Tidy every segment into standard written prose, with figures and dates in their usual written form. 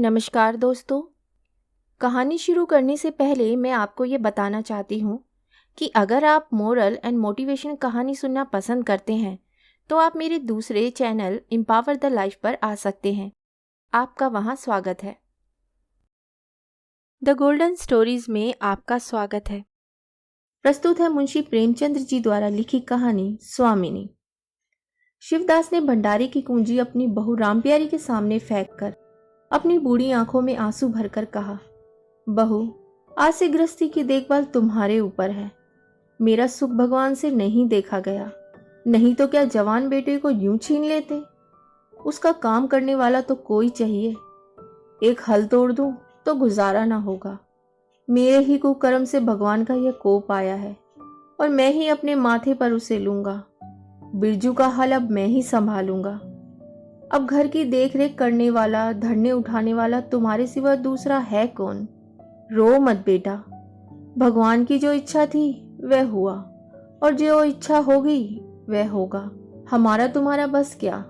नमस्कार दोस्तों। कहानी शुरू करने से पहले मैं आपको ये बताना चाहती हूँ कि अगर आप मोरल एंड मोटिवेशन कहानी सुनना पसंद करते हैं तो आप मेरे दूसरे चैनल एम्पावर द लाइफ पर आ सकते हैं। आपका वहाँ स्वागत है। द गोल्डन स्टोरीज में आपका स्वागत है। प्रस्तुत है मुंशी प्रेमचंद्र जी द्वारा लिखी कहानी स्वामिनी। शिवदास ने भंडारे की कुंजी अपनी बहू रामप्यारी के सामने फेंक कर अपनी बूढ़ी आंखों में आंसू भरकर कहा, बहू, आज से गृहस्थी की देखभाल तुम्हारे ऊपर है। मेरा सुख भगवान से नहीं देखा गया, नहीं तो क्या जवान बेटे को यूं छीन लेते। उसका काम करने वाला तो कोई चाहिए। एक हल तोड़ दूं तो गुजारा ना होगा। मेरे ही कुकर्म से भगवान का यह कोप आया है और मैं ही अपने माथे पर उसे लूंगा। बिरजू का हल अब मैं ही संभालूंगा। अब घर की देख रेख करने वाला, धरने उठाने वाला तुम्हारे सिवा दूसरा है कौन। रो मत बेटा, भगवान की जो इच्छा थी वह हुआ और जो इच्छा होगी वह होगा। हमारा तुम्हारा बस क्या।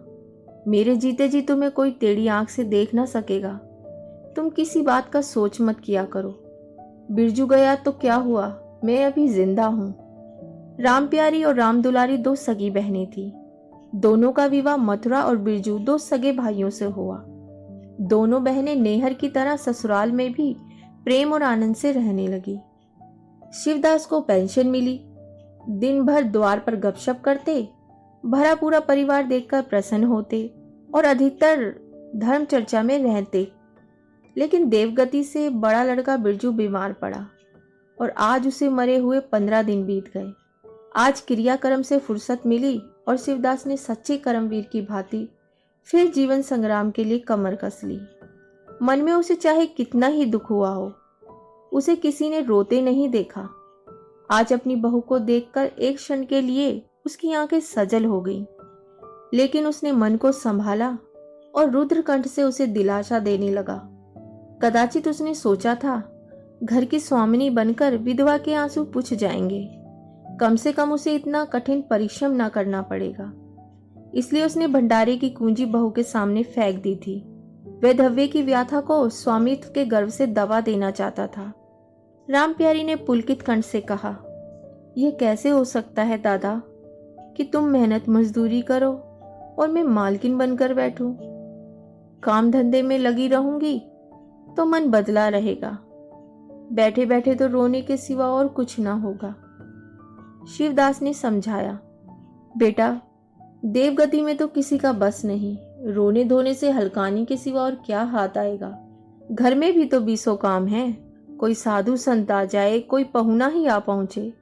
मेरे जीते जी तुम्हें कोई टेढ़ी आंख से देख ना सकेगा। तुम किसी बात का सोच मत किया करो। बिरजू गया तो क्या हुआ, मैं अभी जिंदा हूं। राम प्यारी और राम दुलारी दो सगी बहनें थी। दोनों का विवाह मथुरा और बिरजू दो सगे भाइयों से हुआ। दोनों बहनें नेहर की तरह ससुराल में भी प्रेम और आनंद से रहने लगी। शिवदास को पेंशन मिली। दिन भर द्वार पर गपशप करते, भरा पूरा परिवार देखकर प्रसन्न होते और अधिकतर धर्म चर्चा में रहते। लेकिन देवगति से बड़ा लड़का बिरजू बीमार पड़ा और आज उसे मरे हुए 15 दिन बीत गए। आज क्रियाकर्म से फुर्सत मिली और शिवदास ने सच्चे कर्मवीर की भांति फिर जीवन संग्राम के लिए कमर कस ली। मन में उसे चाहे कितना ही दुख हुआ हो, उसे किसी ने रोते नहीं देखा। आज अपनी बहू को देखकर एक क्षण के लिए उसकी आंखें सजल हो गईं, लेकिन उसने मन को संभाला और रुद्रकंठ से उसे दिलासा देने लगा। कदाचित उसने सोचा था घर की स्वामिनी बनकर विधवा के आंसू पुछ जाएंगे। कम से कम उसे इतना कठिन परिश्रम ना करना पड़ेगा। इसलिए उसने भंडारे की कुंजी बहू के सामने फेंक दी थी। वह धव्य की व्याथा को स्वामित्व के गर्व से दबा देना चाहता था। राम प्यारी ने पुलकित कंठ से कहा, यह कैसे हो सकता है दादा कि तुम मेहनत मजदूरी करो और मैं मालकिन बनकर बैठूं। काम धंधे में लगी रहूंगी तो मन बदला रहेगा। बैठे बैठे तो रोने के सिवा और कुछ ना होगा। शिवदास ने समझाया, बेटा, देवगति में तो किसी का बस नहीं। रोने धोने से हलकानी के सिवा और क्या हाथ आएगा। घर में भी तो 20 काम है। कोई साधु संत आ जाए, कोई पहुना ही आ पहुंचे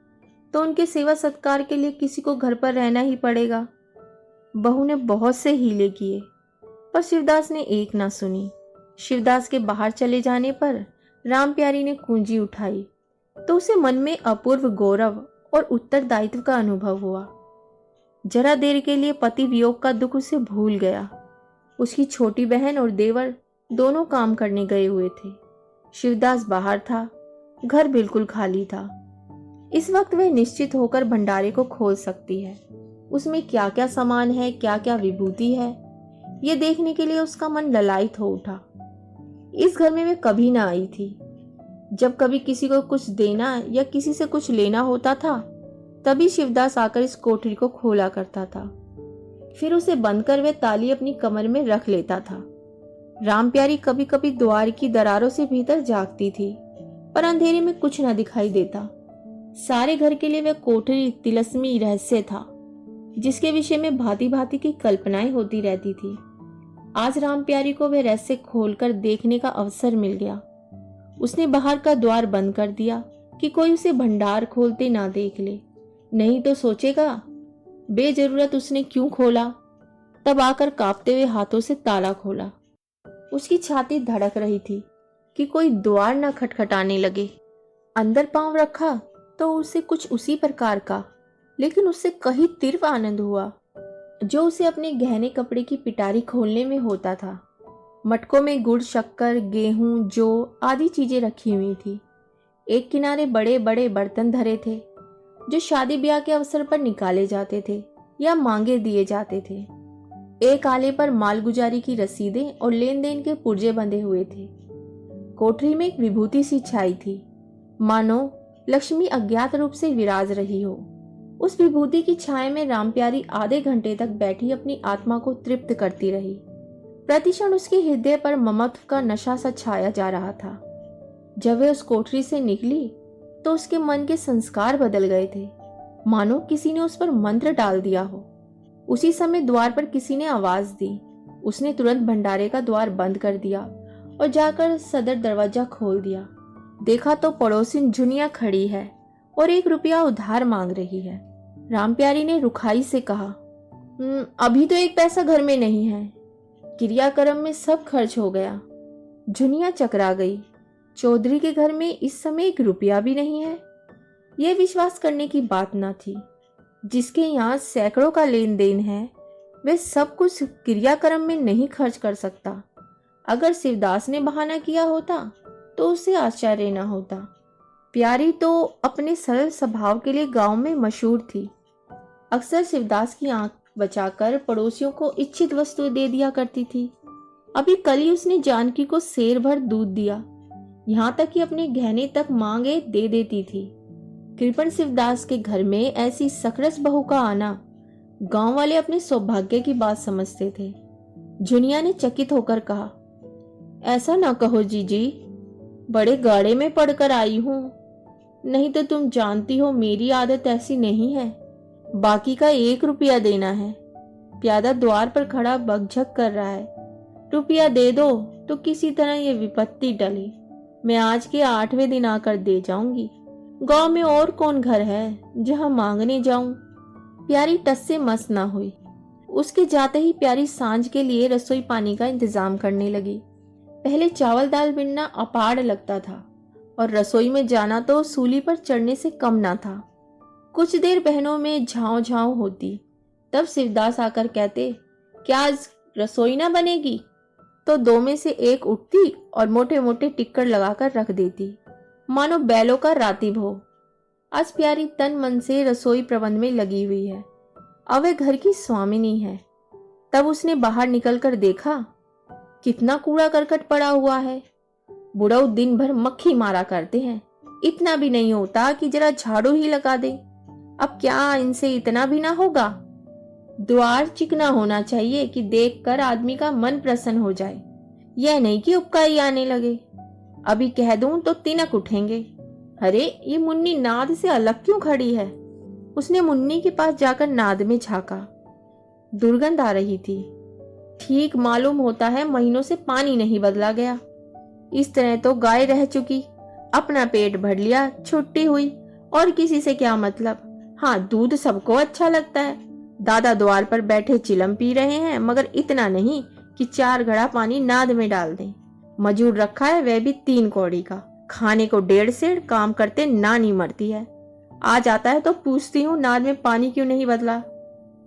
तो उनके सेवा सत्कार के लिए किसी को घर पर रहना ही पड़ेगा। बहू ने बहुत से हीले किए पर शिवदास ने एक ना सुनी। शिवदास के बाहर चले जाने पर राम प्यारी ने कुंजी उठाई तो उसे मन में अपूर्व गौरव और उत्तरदायित्व का अनुभव हुआ। जरा देर के लिए पति वियोग का दुख उसे भूल गया। उसकी छोटी बहन और देवर दोनों काम करने गए हुए थे। शिवदास बाहर था। घर बिल्कुल खाली था। इस वक्त वह निश्चित होकर भंडारे को खोल सकती है। उसमें क्या क्या सामान है, क्या क्या विभूति है, ये देखने के लिए उसका मन ललायित हो उठा। इस घर में वह कभी ना आई थी। जब कभी किसी को कुछ देना या किसी से कुछ लेना होता था तभी शिवदास आकर इस कोठरी को खोला करता था। फिर उसे बंद कर वह ताली अपनी कमर में रख लेता था। राम प्यारी कभी कभी द्वार की दरारों से भीतर झांकती थी पर अंधेरे में कुछ न दिखाई देता। सारे घर के लिए वह कोठरी तिलस्मी रहस्य था जिसके विषय में भांति भांति की कल्पनाएं होती रहती थी। आज राम प्यारी को वह रहस्य खोलकर देखने का अवसर मिल गया। उसने बाहर का द्वार बंद कर दिया कि कोई उसे भंडार खोलते ना देख ले, नहीं तो सोचेगा बेजरूरत उसने क्यों खोला। तब आकर कांपते हुए हाथों से ताला खोला। उसकी छाती धड़क रही थी कि कोई द्वार ना खटखटाने लगे। अंदर पांव रखा तो उसे कुछ उसी प्रकार का, लेकिन उससे कहीं तीव्र आनंद हुआ जो उसे अपने गहने कपड़े की पिटारी खोलने में होता था। मटकों में गुड़, शक्कर, गेहूं, जौ आदि चीजें रखी हुई थी। एक किनारे बड़े बड़े बर्तन धरे थे जो शादी ब्याह के अवसर पर निकाले जाते थे या मांगे दिए जाते थे। एक आले पर मालगुजारी की रसीदें और लेन देन के पुर्जे बंधे हुए थे। कोठरी में एक विभूति सी छाई थी, मानो लक्ष्मी अज्ञात रूप से विराज रही हो। उस विभूति की छाया में रामप्यारी आधे घंटे तक बैठी अपनी आत्मा को तृप्त करती रही। प्रतिक्षण उसके हृदय पर ममत्व का नशा सा छाया जा रहा था। जब वे उस कोठरी से निकली तो उसके मन के संस्कार बदल गए थे, मानो किसी ने उस पर मंत्र डाल दिया हो। उसी समय द्वार पर किसी ने आवाज दी। उसने तुरंत भंडारे का द्वार बंद कर दिया और जाकर सदर दरवाजा खोल दिया। देखा तो पड़ोसिन झुनिया खड़ी है और 1 रुपया उधार मांग रही है। रामप्यारी ने रुखाई से कहा, अभी तो 1 पैसा घर में नहीं है, क्रियाक्रम में सब खर्च हो गया। झुनिया चकरा गई। चौधरी के घर में इस समय 1 रुपया भी नहीं है। यह विश्वास करने की बात न थी। जिसके यहाँ सैकड़ों का लेन देन है, वह सब कुछ क्रियाक्रम में नहीं खर्च कर सकता। अगर शिवदास ने बहाना किया होता तो उसे आश्चर्य न होता। प्यारी तो अपने सरल स्वभाव के लिए गांव में मशहूर थी। अक्सर शिवदास की आंख बचाकर पड़ोसियों को इच्छित वस्तु दे दिया करती थी। अभी कल ही उसने जानकी को सेर भर दूध दिया, यहाँ तक कि अपने गहने तक मांगे दे देती थी। कृपण शिवदास के घर में ऐसी सकरस बहू का आना गांव वाले अपने सौभाग्य की बात समझते थे। झुनिया ने चकित होकर कहा, ऐसा ना कहो जीजी, बड़े गाड़े में पड़कर आई हूं। नहीं तो तुम जानती हो मेरी आदत ऐसी नहीं है। बाकी का 1 रुपया देना है। प्यादा द्वार पर खड़ा बकझक कर रहा है। रुपया दे दो तो किसी तरह ये विपत्ति टले। मैं आज के 8वें दिन आकर दे जाऊंगी। गांव में और कौन घर है जहां मांगने जाऊं। प्यारी टस से मस ना हुई। उसके जाते ही प्यारी सांझ के लिए रसोई पानी का इंतजाम करने लगी। पहले चावल दाल बिनना अपार लगता था और रसोई में जाना तो सूली पर चढ़ने से कम ना था। कुछ देर बहनों में झांव झांव होती, तब शिवदास आकर कहते, क्या आज रसोई ना बनेगी? तो 2 में से एक उठती और मोटे मोटे टिक्कर लगाकर रख देती, मानो बैलों का रातिब हो। आज प्यारी तन मन से रसोई प्रबंध में लगी हुई है। अब वह घर की स्वामिनी है। तब उसने बाहर निकलकर देखा, कितना कूड़ा करकट पड़ा हुआ है। बुढ़ऊ दिन भर मक्खी मारा करते हैं, इतना भी नहीं होता कि जरा झाड़ू ही लगा दे। अब क्या इनसे इतना भी ना होगा? द्वार चिकना होना चाहिए कि देखकर आदमी का मन प्रसन्न हो जाए, यह नहीं कि उपकाई आने लगे। अभी कह दूं तो तिनक उठेंगे। अरे ये मुन्नी नाद से अलग क्यों खड़ी है? उसने मुन्नी के पास जाकर नाद में झांका। दुर्गंध आ रही थी। ठीक मालूम होता है महीनों से पानी नहीं बदला गया। इस तरह तो गाय रह चुकी, अपना पेट भर लिया, छुट्टी हुई, और किसी से क्या मतलब। हाँ, दूध सबको अच्छा लगता है। दादा द्वार पर बैठे चिलम पी रहे हैं, मगर इतना नहीं कि 4 घड़ा पानी नाद में डाल दें। मजूर रखा है, वह भी 3 कौड़ी का। खाने को 1.5 सेर, काम करते नानी मरती है। आ जाता है तो पूछती हूँ नाद में पानी क्यों नहीं बदला।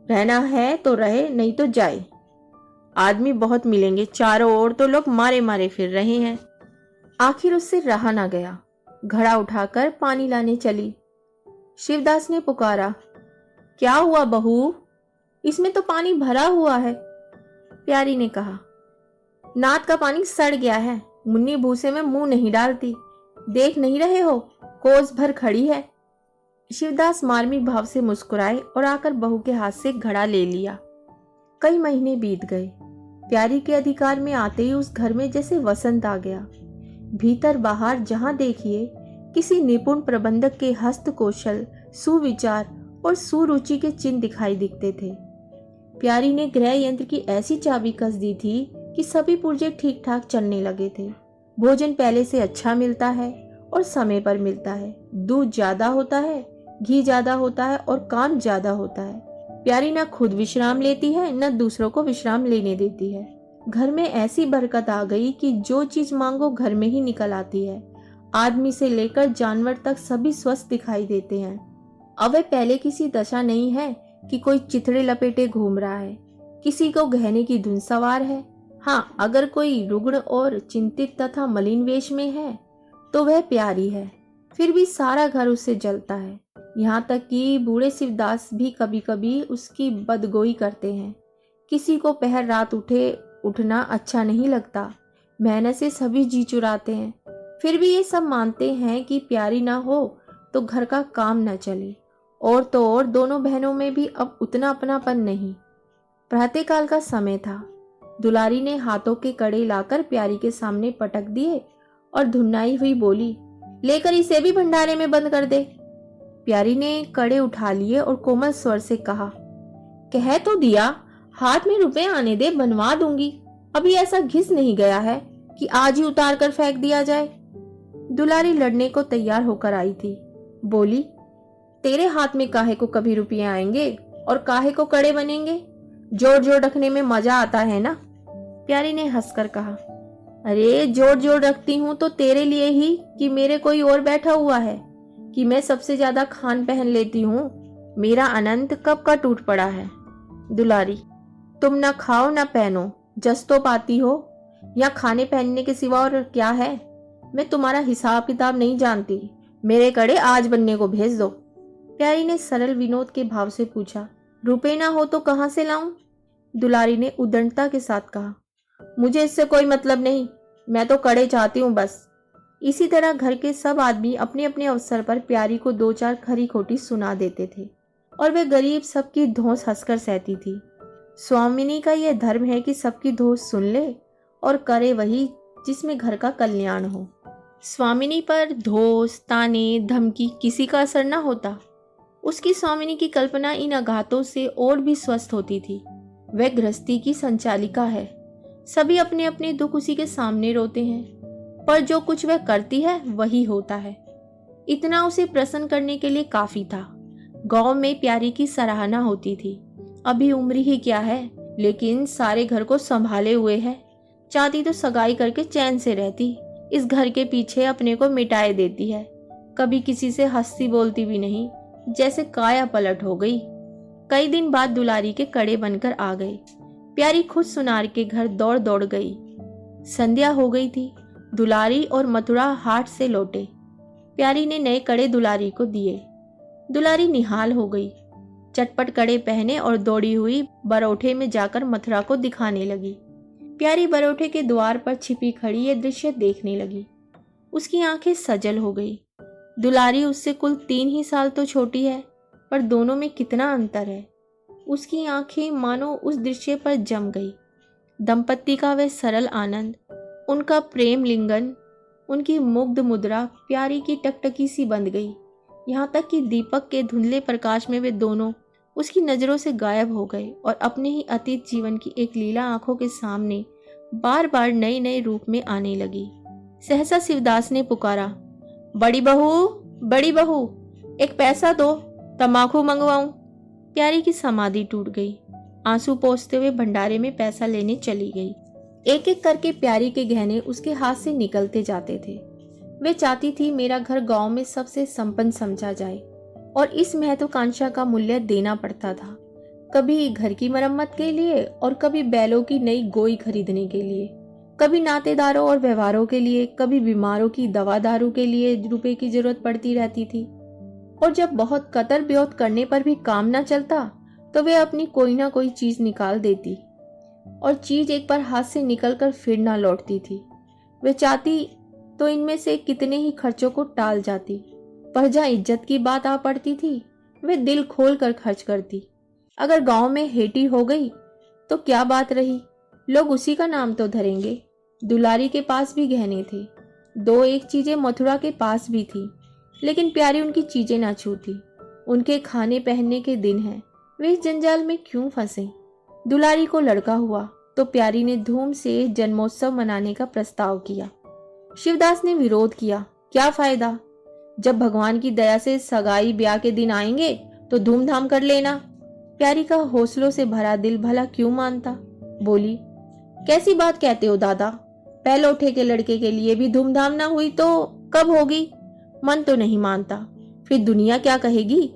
रहना है तो रहे, नहीं तो जाए। आदमी बहुत मिलेंगे, चारों ओर तो लोग मारे मारे फिर रहे हैं। आखिर उससे रहा ना गया। घड़ा उठाकर पानी लाने चली। शिवदास ने पुकारा, क्या हुआ बहू? इसमें तो पानी भरा हुआ है। प्यारी ने कहा, नाद का पानी सड़ गया है। मुन्नी भूसे में मुंह नहीं डालती, देख नहीं रहे हो, कोस भर खड़ी है। शिवदास मार्मिक भाव से मुस्कुराए और आकर बहू के हाथ से घड़ा ले लिया। कई महीने बीत गए। प्यारी के अधिकार में आते ही उस घर में जैसे वसंत आ गया। भीतर बाहर जहां देखिए किसी निपुण प्रबंधक के हस्त कौशल, सुविचार और सुरुचि के चिन्ह दिखाई दिखते थे। प्यारी ने गृह यंत्र की ऐसी चाबी कस दी थी कि सभी पुर्जे ठीक ठाक चलने लगे थे। भोजन पहले से अच्छा मिलता है और समय पर मिलता है। दूध ज्यादा होता है, घी ज्यादा होता है और काम ज्यादा होता है। प्यारी न खुद विश्राम लेती है, न दूसरों को विश्राम लेने देती है। घर में ऐसी बरकत आ गई कि जो चीज मांगो घर में ही निकल आती है। आदमी से लेकर जानवर तक सभी स्वस्थ दिखाई देते हैं। अब वह पहले किसी दशा नहीं है कि कोई चिथड़े लपेटे घूम रहा है, किसी को गहने की धुन सवार है। हाँ, अगर कोई रुग्ण और चिंतित तथा मलिन वेश में है तो वह प्यारी है। फिर भी सारा घर उससे जलता है। यहाँ तक कि बूढ़े शिवदास भी कभी कभी उसकी बदगोई करते हैं। किसी को पहर रात उठना अच्छा नहीं लगता। मेहनत से सभी जी चुराते हैं, फिर भी ये सब मानते हैं कि प्यारी ना हो तो घर का काम न चले। और तो और दोनों बहनों में भी अब उतना अपनापन नहीं। प्रातःकाल का समय था। दुलारी ने हाथों के कड़े लाकर प्यारी के सामने पटक दिए और धुनाई हुई बोली, लेकर इसे भी भंडारे में बंद कर दे। प्यारी ने कड़े उठा लिए और कोमल स्वर से कहा, कह तो दिया, हाथ में रुपए आने दे, बनवा दूंगी। अभी ऐसा घिस नहीं गया है कि आज ही उतार कर फेंक दिया जाए। दुलारी लड़ने को तैयार होकर आई थी। बोली, तेरे हाथ में काहे को कभी रुपये आएंगे और काहे को कड़े बनेंगे? जोड़ जोड़ रखने में मजा आता है ना? प्यारी ने हंसकर कहा, अरे जोड़ जोड़ रखती हूँ तो तेरे लिए ही कि मेरे कोई और बैठा हुआ है, कि मैं सबसे ज्यादा खान पहन लेती हूँ। मेरा अनंत कब का टूट पड़ा है। दुलारी, तुम ना खाओ ना पहनो, जस तो पाती हो। या खाने पहनने के सिवा और क्या है? मैं तुम्हारा हिसाब किताब नहीं जानती। मेरे कड़े आज बनने को भेज दो। प्यारी ने सरल विनोद के भाव से पूछा, रुपए ना हो तो कहाँ से लाऊं? दुलारी ने उदंडता के साथ कहा, मुझे इससे कोई मतलब नहीं, मैं तो कड़े चाहती हूँ बस। इसी तरह घर के सब आदमी अपने अपने अवसर पर प्यारी को दो चार खरी खोटी सुना देते थे और वह गरीब सबकी धौंस हंसकर सहती थी। स्वामिनी का यह धर्म है कि सबकी धौंस सुन ले और करे वही जिसमें घर का कल्याण हो। स्वामिनी पर धौंस, ताने, धमकी किसी का असर न होता। उसकी स्वामिनी की कल्पना इन आघातों से और भी स्वस्थ होती थी। वह गृहस्थी की संचालिका है। सभी अपने अपने दुख उसी के सामने रोते हैं, पर जो कुछ वह करती है वही होता है। इतना उसे प्रसन्न करने के लिए काफी था। गांव में प्यारी की सराहना होती थी। अभी उम्र ही क्या है, लेकिन सारे घर को संभाले हुए है। चाहती तो सगाई करके चैन से रहती, इस घर के पीछे अपने को मिटाए देती है। कभी किसी से हंसती बोलती भी नहीं, जैसे काया पलट हो गई। कई दिन बाद दुलारी के कड़े बनकर आ गए। प्यारी खुद सुनार के घर दौड़ दौड़ गई। संध्या हो गई थी। दुलारी और मथुरा हाट से लौटे। प्यारी ने नए कड़े दुलारी को दिए। दुलारी निहाल हो गई। चटपट कड़े पहने और दौड़ी हुई बरौठे में जाकर मथुरा को दिखाने लगी। प्यारी बरौठे के द्वार पर छिपी खड़ी ये दृश्य देखने लगी। उसकी आंखें सजल हो गई। दुलारी उससे कुल 3 ही साल तो छोटी है, पर दोनों में कितना अंतर है। उसकी आंखें मानो उस दृश्य पर जम गई। दंपत्ति का वह सरल आनंद, उनका प्रेम लिंगन, उनकी मुग्ध मुद्रा प्यारी की टकटकी सी बंध गई। यहाँ तक कि दीपक के धुंधले प्रकाश में वे दोनों उसकी नजरों से गायब हो गए और अपने ही अतीत जीवन की एक लीला आंखों के सामने बार बार नए नए रूप में आने लगी। सहसा शिवदास ने पुकारा, बड़ी बहू, बड़ी बहू, एक पैसा दो, तम्बाकू मंगवाऊं। प्यारी की समाधि टूट गई। आंसू पोंछते हुए भंडारे में पैसा लेने चली गई। एक एक करके प्यारी के गहने उसके हाथ से निकलते जाते थे। वे चाहती थी मेरा घर गांव में सबसे संपन्न समझा जाए, और इस महत्वाकांक्षा का मूल्य देना पड़ता था। कभी घर की मरम्मत के लिए और कभी बैलों की नई गोई खरीदने के लिए, कभी नातेदारों और व्यवहारों के लिए, कभी बीमारों की दवा दारू के लिए रुपए की जरूरत पड़ती रहती थी। और जब बहुत कतर ब्योत करने पर भी काम न चलता तो वे अपनी कोई ना कोई चीज निकाल देती, और चीज एक बार हाथ से निकलकर फिर ना लौटती थी। वे चाहती तो इनमें से कितने ही खर्चों को टाल जाती, पर जहाँ इज्जत की बात आ पड़ती थी वे दिल खोल कर खर्च करती। अगर गांव में हेटी हो गई तो क्या बात रही, लोग उसी का नाम तो धरेंगे। दुलारी के पास भी गहने थे, 2-1 चीजें मथुरा के पास भी थी, लेकिन प्यारी उनकी चीजें ना छूती। उनके खाने पहनने के दिन हैं, वे इस जंजाल में क्यों फंसे। दुलारी को लड़का हुआ तो प्यारी ने धूम से जन्मोत्सव मनाने का प्रस्ताव किया। शिवदास ने विरोध किया, क्या फायदा, जब भगवान की दया से सगाई ब्याह के दिन आएंगे तो धूमधाम कर लेना। प्यारी का हौसलों से भरा दिल भला क्यों मानता। बोली, कैसी बात कहते हो दादा, पहलौठे के लड़के के लिए भी धूमधाम ना हुई तो कब होगी। मन तो नहीं मानता, फिर दुनिया क्या कहेगी।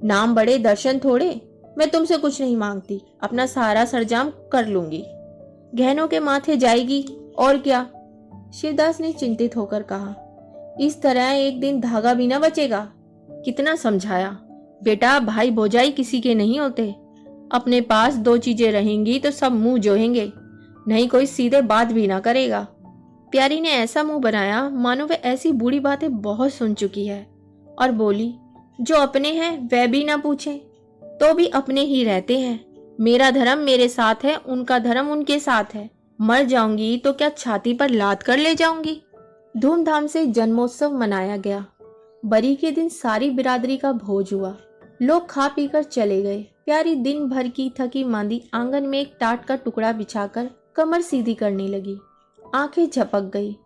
नाम बड़े दर्शन थोड़े। मैं तुमसे कुछ नहीं मांगती, अपना सारा सरंजाम कर लूंगी, गहनों के माथे जाएगी और क्या। शिवदास ने चिंतित होकर कहा, इस तरह एक दिन धागा भी ना बचेगा। कितना समझाया, बेटा भाई भौजाई किसी के नहीं होते, अपने पास 2 चीजें रहेंगी तो सब मुंह जोहेंगे, नहीं कोई सीधे बात भी ना करेगा। प्यारी ने ऐसा मुंह बनाया मानो वह ऐसी बूढ़ी बातें बहुत सुन चुकी है, और बोली, जो अपने हैं वह भी ना पूछें तो भी अपने ही रहते हैं। मेरा धर्म मेरे साथ है, उनका धर्म उनके साथ है। मर जाऊंगी तो क्या छाती पर लाद कर ले जाऊंगी। धूमधाम से जन्मोत्सव मनाया गया। बरी के दिन सारी बिरादरी का भोज हुआ। लोग खा पी कर चले गए। प्यारी दिन भर की थकी मांदी आंगन में एक टाट का टुकड़ा बिछाकर कमर सीधी करने लगी। आंखें झपक गई।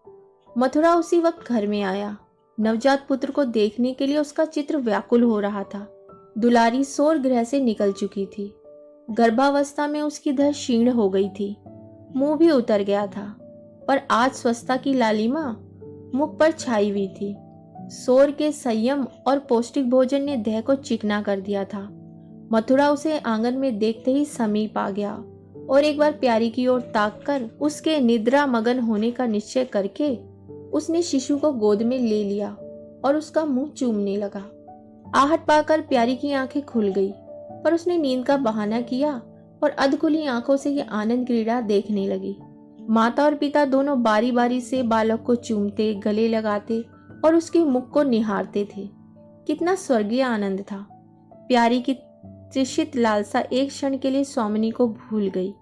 मथुरा उसी वक्त घर में आया। नवजात पुत्र को देखने के लिए उसका चित्र व्याकुल हो रहा था। दुलारी सोर गृह से निकल चुकी थी। गर्भावस्था में उसकी धर क्षीण हो गई थी, मुंह भी उतर गया था, पर आज स्वस्थता की लालिमा मुख पर छाई हुई थी। सोर के संयम और पौष्टिक भोजन ने देह को चिकना कर दिया था। मथुरा उसे आंगन में देखते ही समीप आ गया और एक बार प्यारी की ओर ताककर उसके निद्रा मगन होने का निश्चय करके उसने शिशु को गोद में ले लिया और उसका मुंह चूमने लगा। आहट पाकर प्यारी की आंखें खुल गई, पर उसने नींद का बहाना किया और अधखुली आंखों से ये आनंद क्रीड़ा देखने लगी। माता और पिता दोनों बारी बारी से बालक को चूमते, गले लगाते और उसके मुख को निहारते थे। कितना स्वर्गीय आनंद था। प्यारी की तृषित लालसा एक क्षण के लिए स्वामिनी को भूल गई।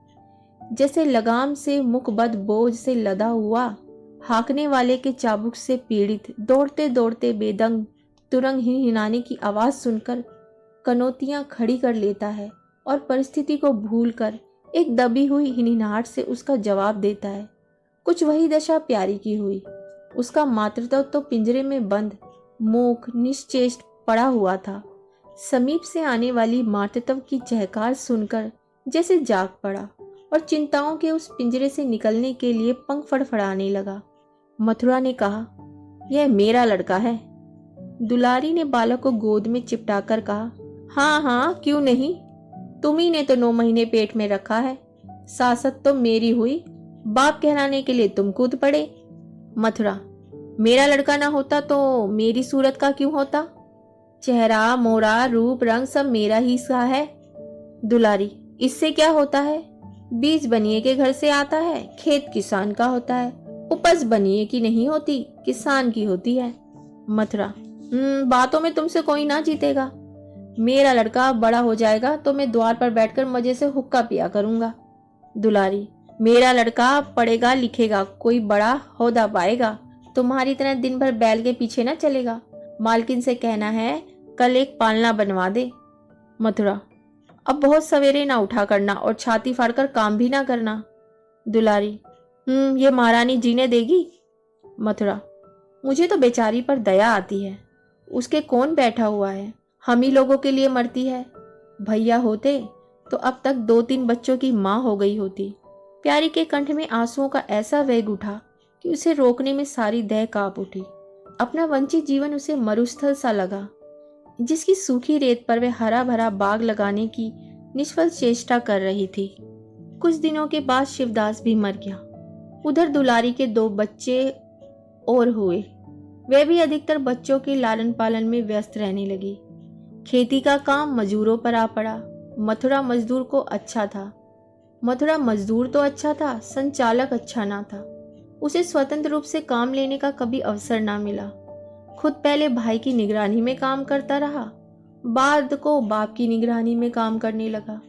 जैसे लगाम से मुखबद बोझ से लदा हुआ हाकने वाले के चाबुक से पीड़ित दौड़ते दौड़ते बेदंग तुरंग हिनहिनाने की आवाज सुनकर कनौतियां खड़ी कर लेता है और परिस्थिति को भूलकर एक दबी हुई हिनहिनाहट से उसका जवाब देता है। कुछ वही दशा प्यारी की हुई। उसका मातृत्व तो पिंजरे में बंद, मूक, निश्चेष्ट पड़ा हुआ था। समीप से आने वाली मातृत्व की चहकार सुनकर जैसे जाग पड़ा और चिंताओं के उस पिंजरे से निकलने के लिए पंख फड़फड़ाने लगा। मथुरा ने कहा, यह मेरा लड़का है। दुलारी ने बालक को गोद में चिपटाकर कहा, हाँ हाँ क्यों नहीं, तुम्ही ने तो 9 महीने पेट में रखा है। सासत तो मेरी हुई, बाप कहलाने के लिए तुम कूद पड़े। मथुरा, मेरा लड़का ना होता तो मेरी सूरत का क्यों होता? चेहरा, मोरा, रूप, रंग सब मेरा ही सा है। दुलारी, इससे क्या होता है? बीज बनिए के घर से आता है, खेत किसान का होता है। उपज बनिए की नहीं होती, किसान की होती है। मथुरा, बातों में तुमसे कोई ना जीतेगा। मेरा लड़का बड़ा हो जाएगा तो मैं द्वार पर बैठकर मजे से हुक्का पिया करूंगा। दुलारी, मेरा लड़का पढ़ेगा लिखेगा, कोई बड़ा होदा पाएगा, तुम्हारी तरह दिन भर बैल के पीछे ना चलेगा। मालकिन से कहना है कल एक पालना बनवा दे। मथुरा, अब बहुत सवेरे ना उठा करना और छाती फाड़कर काम भी ना करना। दुलारी, ये महारानी जीने देगी? मथुरा, मुझे तो बेचारी पर दया आती है। उसके कौन बैठा हुआ है, हम ही लोगों के लिए मरती है। भैया होते तो अब तक 2-3 बच्चों की माँ हो गई होती। प्यारी के कंठ में आंसुओं का ऐसा वेग उठा कि उसे रोकने में सारी देह कांप उठी। अपना वंचित जीवन उसे मरुस्थल सा लगा, जिसकी सूखी रेत पर वह हरा भरा बाग लगाने की निष्फल चेष्टा कर रही थी। कुछ दिनों के बाद शिवदास भी मर गया। उधर दुलारी के 2 बच्चे और हुए। वे भी अधिकतर बच्चों के लालन पालन में व्यस्त रहने लगी। खेती का काम मजदूरों पर आ पड़ा। मथुरा मजदूर तो अच्छा था, संचालक अच्छा ना था। उसे स्वतंत्र रूप से काम लेने का कभी अवसर ना मिला। खुद पहले भाई की निगरानी में काम करता रहा, बाद को बाप की निगरानी में काम करने लगा।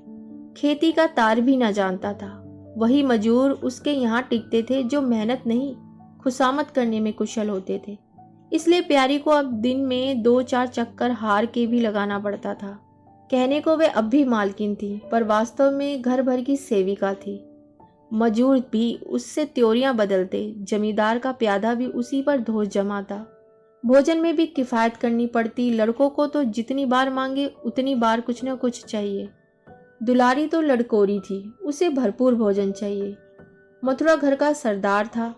खेती का तार भी ना जानता था। वही मजूर उसके यहाँ टिकते थे जो मेहनत नहीं खुशामद करने में कुशल होते थे। इसलिए प्यारी को अब दिन में 2-4 चक्कर हार के भी लगाना पड़ता था। कहने को वे अब भी मालकिन थी, पर वास्तव में घर भर की सेविका थी। मजूर भी उससे त्योरियां बदलते, जमींदार का प्यादा भी उसी पर धोस जमाता। भोजन में भी किफायत करनी पड़ती। लड़कों को तो जितनी बार मांगे उतनी बार कुछ न कुछ चाहिए। दुलारी तो लड़कोरी थी, उसे भरपूर भोजन चाहिए। मथुरा घर का सरदार था,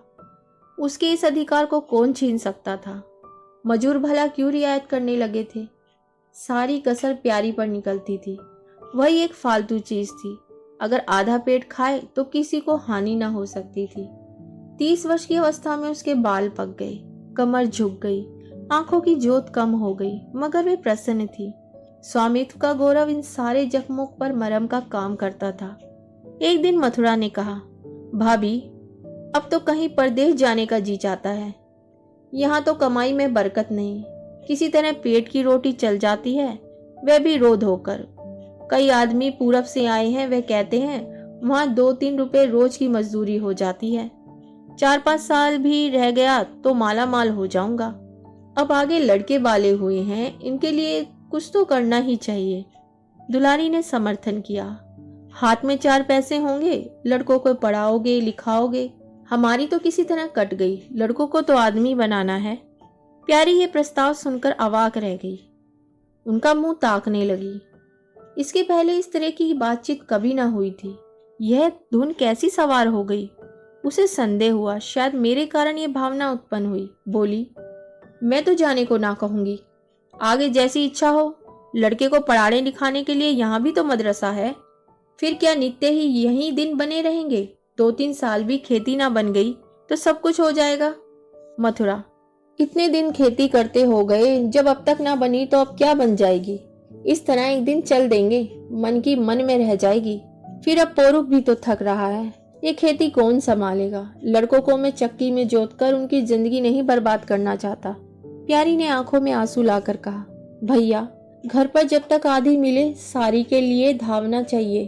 उसके इस अधिकार को कौन छीन सकता था? मजूर भला क्यों रियायत करने लगे थे? सारी कसर प्यारी पर निकलती थी। वही एक फालतू चीज थी। अगर आधा पेट खाए तो किसी को हानि ना हो सकती थी। 30 वर्ष की अवस्था में उसके बाल पक गए, कमर झुक गई, आंखों की जोत कम हो गई, मगर वे प्रसन्न थी। स्वामित्व का गौरव इन सारे जख्मों पर मरहम का काम करता था। एक दिन मथुरा ने कहा, भाभी, अब तो कहीं परदेश जाने का जी चाहता है। यहाँ तो कमाई में बरकत नहीं, किसी तरह पेट की रोटी चल जाती है, वह भी रो धोकर। कई आदमी पूरब से आए हैं, वे कहते हैं वहाँ 2-3 रुपए रोज की मजदूरी हो जाती है। 4-5 साल भी रह गया तो माला माल हो जाऊंगा। अब आगे लड़के वाले हुए हैं, इनके लिए कुछ तो करना ही चाहिए। दुलारी ने समर्थन किया। हाथ में 4 पैसे होंगे, लड़कों को पढ़ाओगे लिखाओगे, हमारी तो किसी तरह कट गई, लड़कों को तो आदमी बनाना है। प्यारी ये प्रस्ताव सुनकर अवाक रह गई, उनका मुंह ताकने लगी। इसके पहले इस तरह की बातचीत कभी ना हुई थी। यह धुन कैसी सवार हो गई? उसे संदेह हुआ, शायद मेरे कारण यह भावना उत्पन्न हुई। बोली, मैं तो जाने को ना कहूंगी, आगे जैसी इच्छा हो। लड़के को पढ़ाने लिखाने के लिए यहाँ भी तो मदरसा है। फिर क्या नित्य ही यही दिन बने रहेंगे? 2-3 साल भी खेती ना बन गई तो सब कुछ हो जाएगा। मथुरा, इतने दिन खेती करते हो गए, जब अब तक ना बनी तो अब क्या बन जाएगी? इस तरह एक दिन चल देंगे, मन की मन में रह जाएगी। फिर अब पोरुख भी तो थक रहा है, ये खेती कौन संभालेगा? लड़कों को मैं चक्की में जोतकर उनकी जिंदगी नहीं बर्बाद करना चाहता। प्यारी ने आंखों में आंसू लाकर कहा, भैया, घर पर जब तक आधी मिले सारी के लिए धावना चाहिए।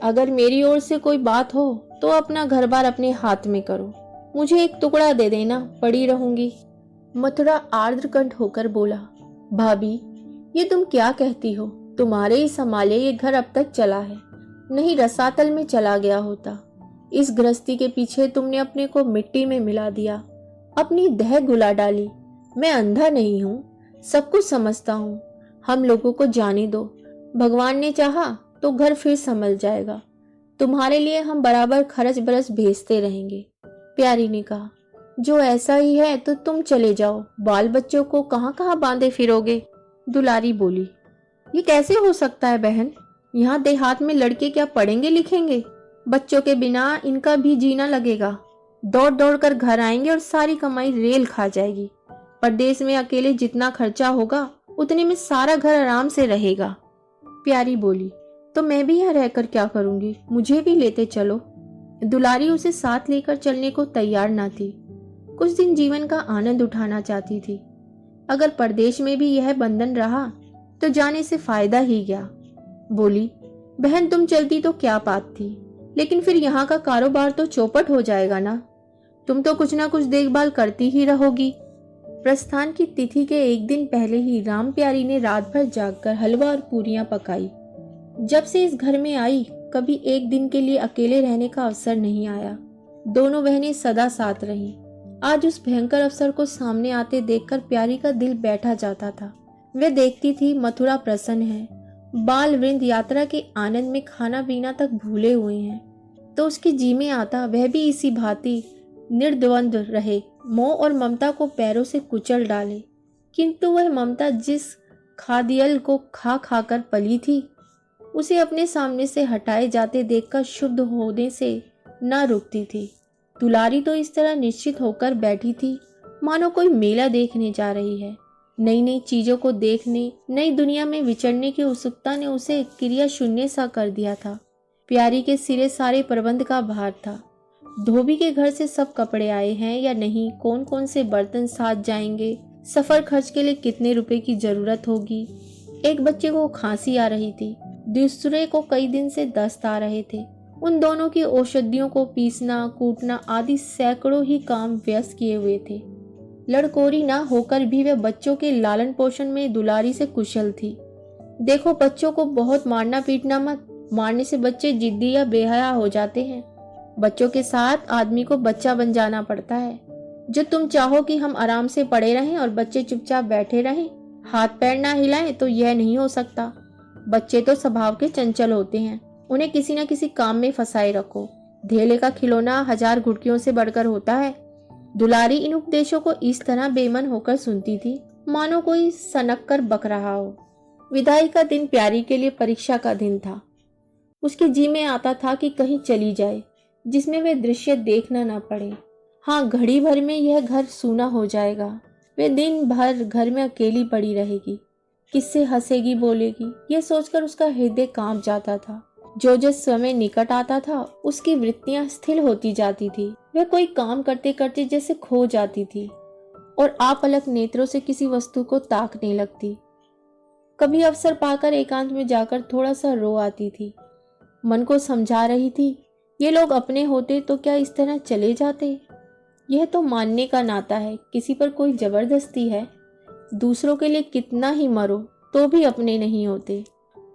अगर मेरी ओर से कोई बात हो तो अपना घर बार अपने हाथ में करो, मुझे एक टुकड़ा दे देना, पड़ी रहूंगी। मथुरा आर्द्र कंठ होकर बोला, भाभी, ये तुम क्या कहती हो? तुम्हारे ही संभाले ये घर अब तक चला है, नहीं रसातल में चला गया होता। इस गृहस्थी के पीछे तुमने अपने को मिट्टी में मिला दिया, अपनी दह गुला डाली। मैं अंधा नहीं हूँ, सब कुछ समझता हूँ। हम लोगों को जाने दो, भगवान ने चाहा तो घर फिर संभल जाएगा। तुम्हारे लिए हम बराबर खर्च बरस भेजते रहेंगे। प्यारी ने कहा, जो ऐसा ही है तो तुम चले जाओ, बाल बच्चों को कहाँ कहाँ बांधे फिरोगे? दुलारी बोली, ये कैसे हो सकता है बहन? यहाँ देहात में लड़के क्या पढ़ेंगे लिखेंगे? बच्चों के बिना इनका भी जीना लगेगा। दौड़ दौड़ कर घर आएंगे और सारी कमाई रेल खा जाएगी। परदेश में अकेले जितना खर्चा होगा उतने में सारा घर आराम से रहेगा। प्यारी बोली, तो मैं भी यहाँ रहकर क्या करूंगी? मुझे भी लेते चलो। दुलारी उसे साथ लेकर चलने को तैयार ना थी। कुछ दिन जीवन का आनंद उठाना चाहती थी। अगर परदेश में भी यह बंधन रहा तो जाने से फायदा ही क्या? बोली, बहन तुम चलती तो क्या बात थी, लेकिन फिर यहाँ का कारोबार तो चौपट हो जाएगा ना। तुम तो कुछ ना कुछ देखभाल करती ही रहोगी। प्रस्थान की तिथि के एक दिन पहले ही राम प्यारी ने रात भर जागकर हलवा और पूरियां पकाई। जब से इस घर में आई, कभी एक दिन के लिए अकेले रहने का अवसर नहीं आया। दोनों बहनें सदा साथ रहीं। आज उस भयंकर अवसर को सामने आते देखकर प्यारी का दिल बैठा जाता था। वह देखती थी मथुरा प्रसन्न है, बाल वृंद यात्रा के आनंद में खाना पीना तक भूले हुए हैं, तो उसके जी में आता वह भी इसी भांति निर्द्वंद्व रहे, मोह और ममता को पैरों से कुचल डाले। किंतु वह ममता जिस खादियल को खा खाकर पली थी, उसे अपने सामने से हटाए जाते देखकर शुद्ध होने से न रुकती थी। दुलारी तो इस तरह निश्चित होकर बैठी थी मानो कोई मेला देखने जा रही है। नई नई चीजों को देखने, नई दुनिया में विचरने की उत्सुकता ने उसे क्रिया शून्य सा कर दिया था। प्यारी के सिरे सारे प्रबंध का भार था। धोबी के घर से सब कपड़े आए हैं या नहीं, कौन कौन से बर्तन साथ जाएंगे, सफर खर्च के लिए कितने रुपए की जरूरत होगी। एक बच्चे को खांसी आ रही थी, दूसरे को कई दिन से दस्त आ रहे थे। उन दोनों की औषधियों को पीसना कूटना आदि सैकड़ों ही काम व्यस्त किए हुए थे। लड़कोरी ना होकर भी वे बच्चों के लालन पोषण में दुलारी से कुशल थी। देखो, बच्चों को बहुत मारना पीटना मत, मारने से बच्चे जिद्दी या बेहया हो जाते हैं। बच्चों के साथ आदमी को बच्चा बन जाना पड़ता है। जो तुम चाहो कि हम आराम से पड़े रहें और बच्चे चुपचाप बैठे रहें, हाथ पैर ना हिलाएं, तो यह नहीं हो सकता। बच्चे तो स्वभाव के चंचल होते हैं, उन्हें किसी न किसी काम में फंसाए रखो। धेले का खिलौना 1000 घुड़कियों से बढ़कर होता है। दुलारी इन उपदेशों को इस तरह बेमन होकर सुनती थी मानो कोई सनक कर बक रहा हो। विदाई का दिन प्यारी के लिए परीक्षा का दिन था। उसके जी में आता था कि कहीं चली जाए जिसमें वे दृश्य देखना ना पड़े। हाँ, घड़ी भर में यह घर सूना हो जाएगा। वे दिन भर घर में अकेली पड़ी रहेगी। किससे हंसेगी बोलेगी, यह सोचकर उसका हृदय कांप जाता था। जो जो समय निकट आता था उसकी वृत्तियां स्थिर होती जाती थी। वह कोई काम करते करते जैसे खो जाती थी और आपलक नेत्रों से किसी वस्तु को ताकने लगती। कभी अवसर पाकर एकांत में जाकर थोड़ा सा रो आती थी। मन को समझा रही थी, ये लोग अपने होते तो क्या इस तरह चले जाते। यह तो मानने का नाता है, किसी पर कोई जबरदस्ती है। दूसरों के लिए कितना ही मरो तो भी अपने नहीं होते।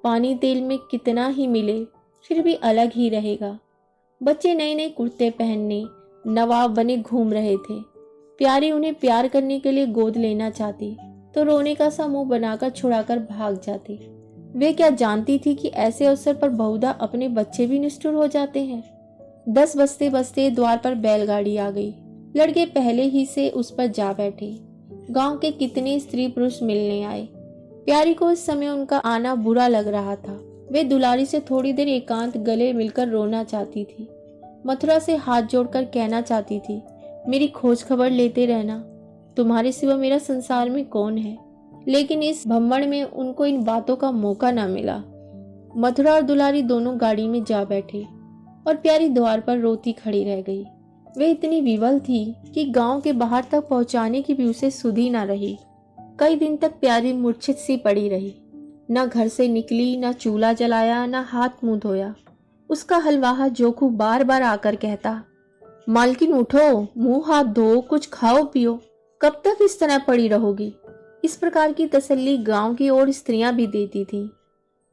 पानी तेल में कितना ही मिले फिर भी अलग ही रहेगा। बच्चे नए नए कुर्ते पहनने नवाब बने घूम रहे थे। प्यारी उन्हें प्यार करने के लिए गोद लेना चाहती तो रोने का सा मुंह बनाकर छुड़ाकर भाग जाती। वे क्या जानती थी कि ऐसे अवसर पर बहुधा अपने बच्चे भी निष्ठुर हो जाते हैं। 10 बजते बजते द्वार पर बैलगाड़ी आ गई। लड़के पहले ही से उस पर जा बैठे। गांव के कितने स्त्री पुरुष मिलने आए। प्यारी को इस समय उनका आना बुरा लग रहा था। वे दुलारी से थोड़ी देर एकांत गले मिलकर रोना चाहती थी। मथुरा से हाथ जोड़कर कहना चाहती थी, मेरी खोज खबर लेते रहना, तुम्हारे सिवा मेरा संसार में कौन है। लेकिन इस भम्मड़ में उनको इन बातों का मौका न मिला। मथुरा और दुलारी दोनों गाड़ी में जा बैठे और प्यारी द्वार पर रोती खड़ी रह गई। वे इतनी विवल थी कि गांव के बाहर तक पहुंचाने की भी उसे सुधि न रही। कई दिन तक प्यारी मूर्छित सी पड़ी रही। न घर से निकली, न चूल्हा जलाया, न हाथ मुंह धोया। उसका हलवाहा जोखू बार बार आकर कहता, मालकिन उठो, मुंह हाथ धो, कुछ खाओ पियो, कब तक इस तरह पड़ी रहोगी। इस प्रकार की तसल्ली गांव की और स्त्रियां भी देती थीं,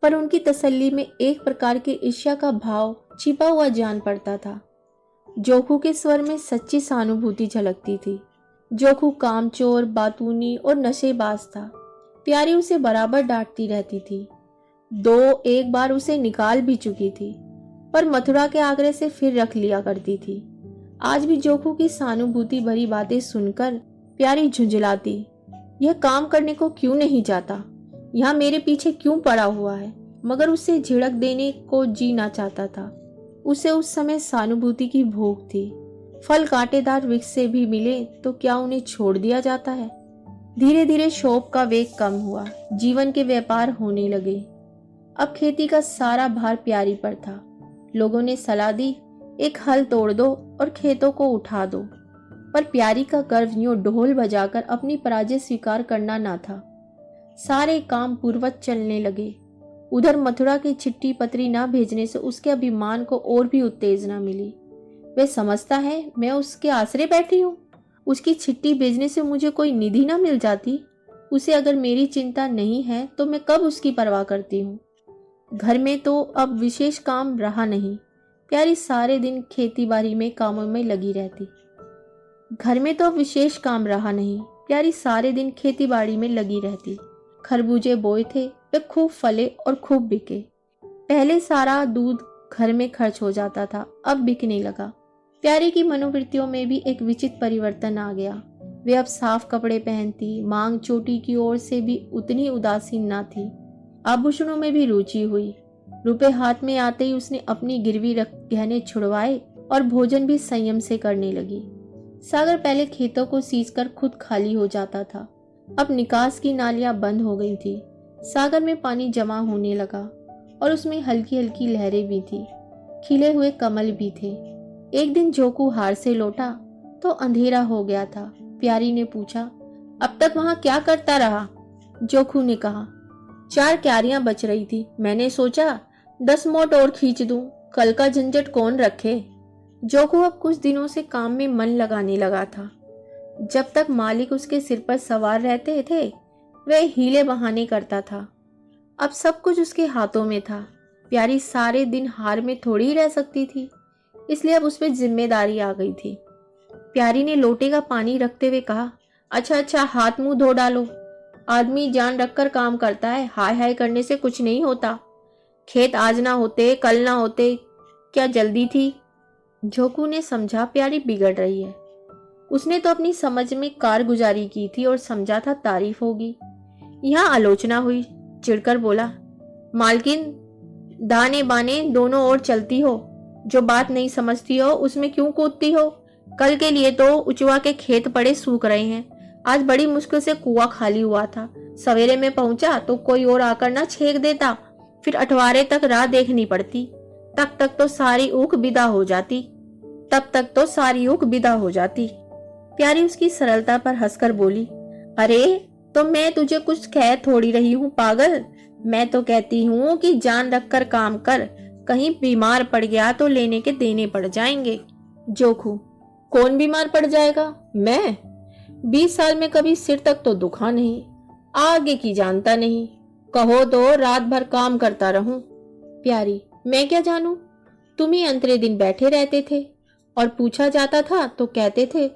पर उनकी तसल्ली में एक प्रकार की ईर्ष्या का भाव छिपा हुआ जान पड़ता था। जोखू के स्वर में सच्ची सहानुभूति झलकती थी। जोखू कामचोर, बातूनी और नशेबाज था। प्यारी उसे बराबर डांटती रहती थी। एक बार उसे निकाल भी चुकी थी, पर मथुरा के आग्रह से फिर रख लिया करती थी। आज भी जोखू की सहानुभूति भरी बातें सुनकर प्यारी झुंझलाती, यह काम करने को क्यों नहीं जाता, यहाँ मेरे पीछे क्यों पड़ा हुआ है। मगर उसे झिड़क देने को जी ना चाहता था। उसे उस समय सहानुभूति की भूख थी। फल कांटेदार वृक्ष से भी मिले तो क्या उन्हें छोड़ दिया जाता है। धीरे धीरे शोक का वेग कम हुआ। जीवन के व्यापार होने लगे। अब खेती का सारा भार प्यारी पर था। लोगों ने सलाह दी, एक हल तोड़ दो और खेतों को उठा दो, पर प्यारी का गर्व यूं ढोल बजाकर अपनी पराजय स्वीकार करना ना था। सारे काम पूर्ववत चलने लगे। उधर मथुरा की चिट्ठी पत्री न भेजने से उसके अभिमान को और भी उत्तेजना मिली। वह समझता है मैं उसके आसरे बैठी हूँ, उसकी चिट्ठी भेजने से मुझे कोई निधि न मिल जाती। उसे अगर मेरी चिंता नहीं है तो मैं कब उसकी परवाह करती हूँ। घर में तो अब विशेष काम रहा नहीं। प्यारी सारे दिन खेती बाड़ी में कामों में लगी रहती। घर में तो अब विशेष काम रहा नहीं। प्यारी सारे दिन खेती बाड़ी में लगी रहती। खरबूजे बोए थे, वे खूब फले और खूब बिके। पहले सारा दूध घर में खर्च हो जाता था, अब बिकने लगा। प्यारी की मनोवृत्तियों में भी एक विचित्र परिवर्तन आ गया। वे अब साफ कपड़े पहनती, मांग चोटी की ओर से भी उतनी उदासीन न थी। आभूषणों में भी रुचि हुई। रुपए हाथ में आते ही उसने अपनी गिरवी रख गहने छुड़वाए और भोजन भी संयम से करने लगी। सागर पहले खेतों को सींचकर खुद खाली हो जाता था, अब निकास की नालियां बंद हो गई थी। सागर में पानी जमा होने लगा और उसमें हल्की हल्की लहरें भी थी। खिले हुए कमल भी थे। एक दिन जोकू हार से लौटा तो अंधेरा हो गया था। प्यारी ने पूछा, अब तक वहां क्या करता रहा? जोकू ने कहा, 4 क्यारियां बच रही थी, मैंने सोचा 10 मोट और खींच दूं, कल का झंझट कौन रखे। जोकू अब कुछ दिनों से काम में मन लगाने लगा था। जब तक मालिक उसके सिर पर सवार रहते थे वह हीले बहाने करता था। अब सब कुछ उसके हाथों में था। प्यारी सारे दिन हार में थोड़ी ही रह सकती थी, इसलिए अब उस पर जिम्मेदारी आ गई थी। प्यारी ने लोटे का पानी रखते हुए कहा, अच्छा हाथ मुंह धो डालो। आदमी जान रखकर काम करता है, हाय हाय करने से कुछ नहीं होता। खेत आज ना होते कल ना होते, क्या जल्दी थी? जोकू ने समझा प्यारी बिगड़ रही है। उसने तो अपनी समझ में कारगुजारी की थी और समझा था तारीफ होगी। यहाँ आलोचना हुई। चिढ़कर बोला, मालकिन दाने बाने दोनों ओर चलती हो, जो बात नहीं समझती हो उसमें क्यों कूदती हो? कल के लिए तो उचवा के खेत पड़े सूख रहे हैं। आज बड़ी मुश्किल से कुआं खाली हुआ था, सवेरे में पहुंचा तो कोई और आकर ना छेक देता, फिर अठवारे तक राह देखनी पड़ती। तब तक तो सारी ऊख विदा हो जाती। प्यारी उसकी सरलता पर हंसकर बोली, अरे तो मैं तुझे कुछ कह थोड़ी रही हूँ पागल। मैं तो कहती हूँ कि जान रखकर काम कर, कहीं बीमार पड़ गया तो लेने के देने पड़ जाएंगे। जोखू, कौन बीमार पड़ जाएगा? मैं 20 साल में कभी सिर तक तो दुखा नहीं, आगे की जानता नहीं। कहो तो रात भर काम करता रहूं। प्यारी, मैं क्या जानूं? तुम ही अंतरे दिन बैठे रहते थे और पूछा जाता था तो कहते थे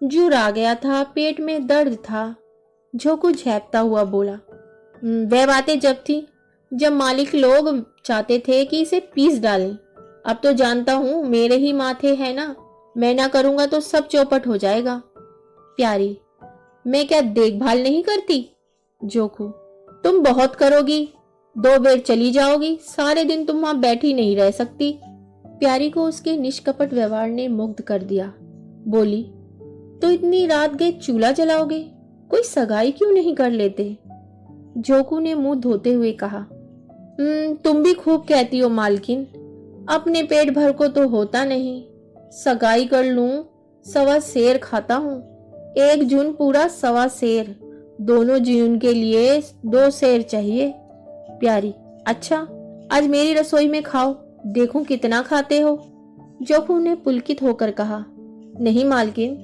जूर आ गया था, पेट में दर्द था। झोंकू झेपता हुआ बोला, वह बातें जब थी जब मालिक लोग चाहते थे कि इसे पीस डालें। अब तो जानता हूं मेरे ही माथे है ना, मैं ना करूंगा तो सब चौपट हो जाएगा। प्यारी, मैं क्या देखभाल नहीं करती? जोखू, तुम बहुत करोगी, 2 बेर चली जाओगी, सारे दिन तुम वहां बैठी नहीं रह सकती। प्यारी को उसके निष्कपट व्यवहार ने मुग्ध कर दिया। बोली, तो इतनी रात गए चूल्हा जलाओगे? कोई सगाई क्यों नहीं कर लेते? जोकू ने मुंह धोते हुए कहा, तुम भी खूब कहती हो मालकिन, अपने पेट भर को तो होता नहीं। सगाई कर लूं, 1.25 सेर खाता हूँ, 1 जून पूरा 1.25 सेर, दोनों जून के लिए 2 सेर चाहिए। प्यारी, अच्छा आज मेरी रसोई में खाओ, देखूं कितना खाते हो। जोखू ने पुलकित होकर कहा, नहीं मालकिन,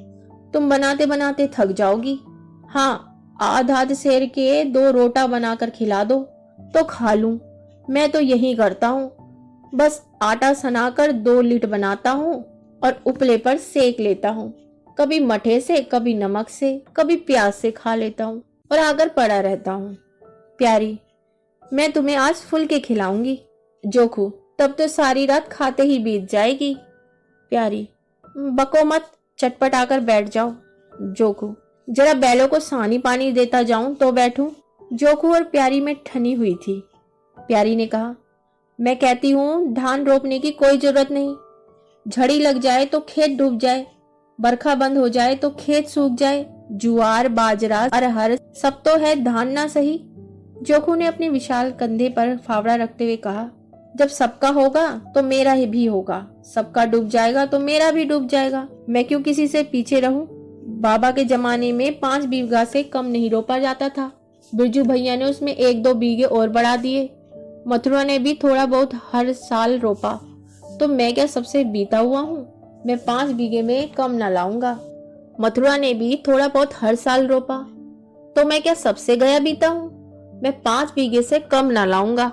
तुम बनाते बनाते थक जाओगी। हाँ, आध सेर के 2 रोटा बनाकर खिला दो तो खा लूं। मैं तो यही करता हूँ, बस आटा सनाकर 2 लिट बनाता हूँ और उपले पर सेक लेता हूँ। कभी मठे से, कभी नमक से, कभी प्याज से खा लेता हूँ और आकर पड़ा रहता हूँ। प्यारी, मैं तुम्हें आज फुल के खिलाऊंगी। जोखू, तब तो सारी रात खाते ही बीत जाएगी। प्यारी, बको मत, चटपट आकर बैठ जाओ। जोखू, जरा बैलों को सानी पानी देता जाऊं तो बैठूं। जोखू और प्यारी में ठनी हुई थी। प्यारी ने कहा, मैं कहती हूँ धान रोपने की कोई जरूरत नहीं। झड़ी लग जाए तो खेत डूब जाए, बरखा बंद हो जाए तो खेत सूख जाए, जुआर बाजरा अरहर सब तो है, धान ना सही। जोखू ने अपने विशाल कंधे पर फावड़ा रखते हुए कहा, जब सबका होगा तो मेरा ही भी होगा, सबका डूब जाएगा तो मेरा भी डूब जाएगा। मैं क्यों किसी से पीछे रहूं? बाबा के जमाने में 5 बीघा से कम नहीं रोपा जाता था। बिरजू भैया ने उसमें 1-2 बीघे और बढ़ा दिए। मथुरा ने भी थोड़ा बहुत हर साल रोपा, तो मैं क्या सबसे बीता हुआ हूँ? मैं 5 बीघे में कम ना लाऊंगा। मथुरा ने भी थोड़ा बहुत हर साल रोपा, तो मैं क्या सबसे गया बीता हूँ? मैं 5 बीघे से कम ना लाऊंगा।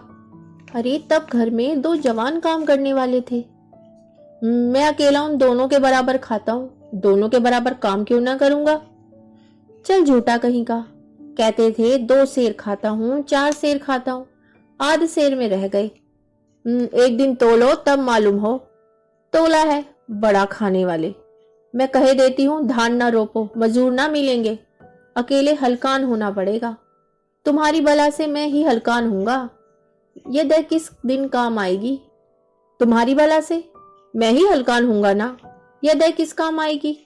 अरे तब घर में 2 जवान काम करने वाले थे, मैं अकेला उन दोनों के बराबर खाता हूँ, दोनों के बराबर काम क्यों ना करूंगा? चल झूठा कहीं का, कहते थे 2 सेर खाता हूँ, 4 सेर खाता हूँ, आध सेर में रह गए। एक दिन तोलो तब मालूम हो। तोला है, बड़ा खाने वाले। मैं कहे देती हूँ धान ना रोपो, मजदूर ना मिलेंगे, अकेले हलकान होना पड़ेगा। तुम्हारी बला से मैं ही हलकान हूंगा, ये दर किस दिन काम आएगी? तुम्हारी बला से मैं ही हलकान हूंगा ना, यह दर किस काम आएगी?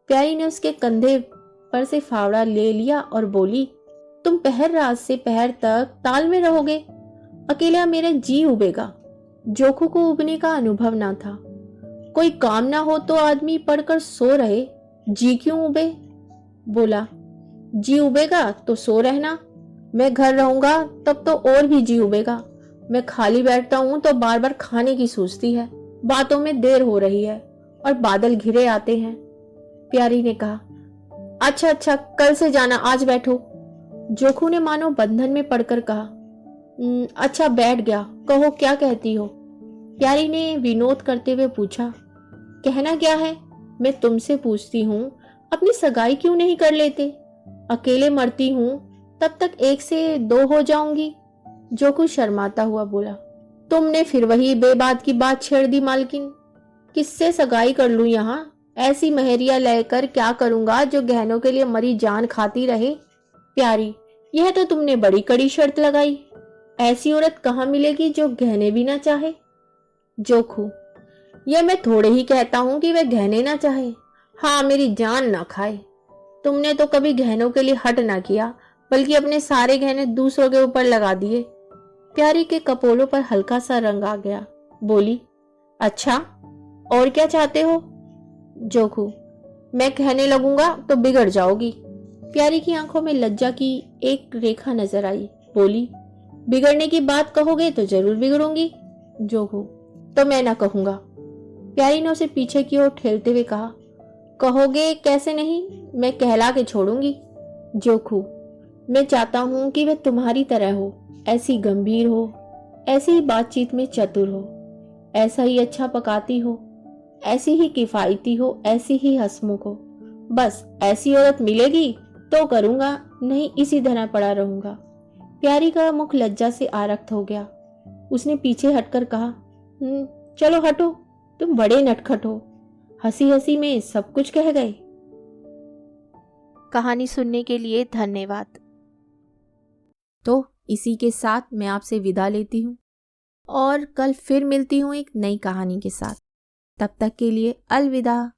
प्यारी ने उसके कंधे पर से फावड़ा ले लिया और बोली, तुम पहर रात से पहर तक ताल में रहोगे, अकेला मेरा जी उबेगा। जोखू को उबने का अनुभव ना था। कोई काम ना हो तो आदमी पढ़कर सो रहे, जी क्यों उबे? बोला, जी उबेगा तो सो रहना, मैं घर रहूंगा तब तो और भी जी उबेगा। मैं खाली बैठता हूं तो बार बार खाने की सूझती है, बातों में देर हो रही है और बादल घिरे आते हैं। प्यारी ने कहा, अच्छा अच्छा, कल से जाना, आज बैठो। जोखू ने मानो बंधन में पड़कर कहा, अच्छा बैठ गया, कहो क्या कहती हो? प्यारी ने विनोद करते हुए पूछा, कहना क्या है? मैं तुमसे पूछती हूँ, अपनी सगाई क्यों नहीं कर लेते? अकेले मरती हूँ, तब तक 1 से 2 हो जाऊंगी। जोखू शर्माता हुआ बोला, तुमने फिर वही बेबात की बात छेड़ दी मालकिन। किससे सगाई कर लूं यहाँ? ऐसी महरिया लेकर क्या करूंगा जो गहनों के लिए मरी जान खाती रहे? प्यारी, यह तो तुमने बड़ी कड़ी शर्त लगाई। ऐसी औरत कहाँ मिलेगी जो गहने भी ना चाहे? जोखू, यह मैं थोड़े ही कहता हूँ कि वह गहने ना चाहे, हाँ मेरी जान ना खाए। तुमने तो कभी गहनों के लिए हट ना किया, बल्कि अपने सारे गहने दूसरों के ऊपर लगा दिए। प्यारी के कपोलों पर हल्का सा रंग आ गया। बोली, अच्छा और क्या चाहते हो? जोखू, मैं कहने लगूंगा तो बिगड़ जाओगी। प्यारी की आंखों में लज्जा की एक रेखा नजर आई। बोली, बिगड़ने की बात कहोगे तो जरूर बिगड़ूंगी। जोखू, तो मैं ना कहूंगा। प्यारी ने उसे पीछे की ओर ठेलते हुए कहा, कहोगे कैसे नहीं, मैं कहला के छोड़ूंगी। जोखू, मैं चाहता हूं कि वह तुम्हारी तरह हो, ऐसी गंभीर हो, ऐसी ही बातचीत में चतुर हो, ऐसा ही अच्छा पकाती हो, ऐसी ही किफायती हो, ऐसी ही हंसमुख हो। बस ऐसी औरत मिलेगी तो करूंगा, नहीं इसी तरह पड़ा रहूंगा। प्यारी का मुख लज्जा से आरक्त हो गया। उसने पीछे हटकर कहा, चलो हटो, तुम बड़े नटखट हो, हंसी हंसी में सब कुछ कह गए। कहानी सुनने के लिए धन्यवाद। तो इसी के साथ मैं आपसे विदा लेती हूँ और कल फिर मिलती हूँ एक नई कहानी के साथ। तब तक के लिए अलविदा।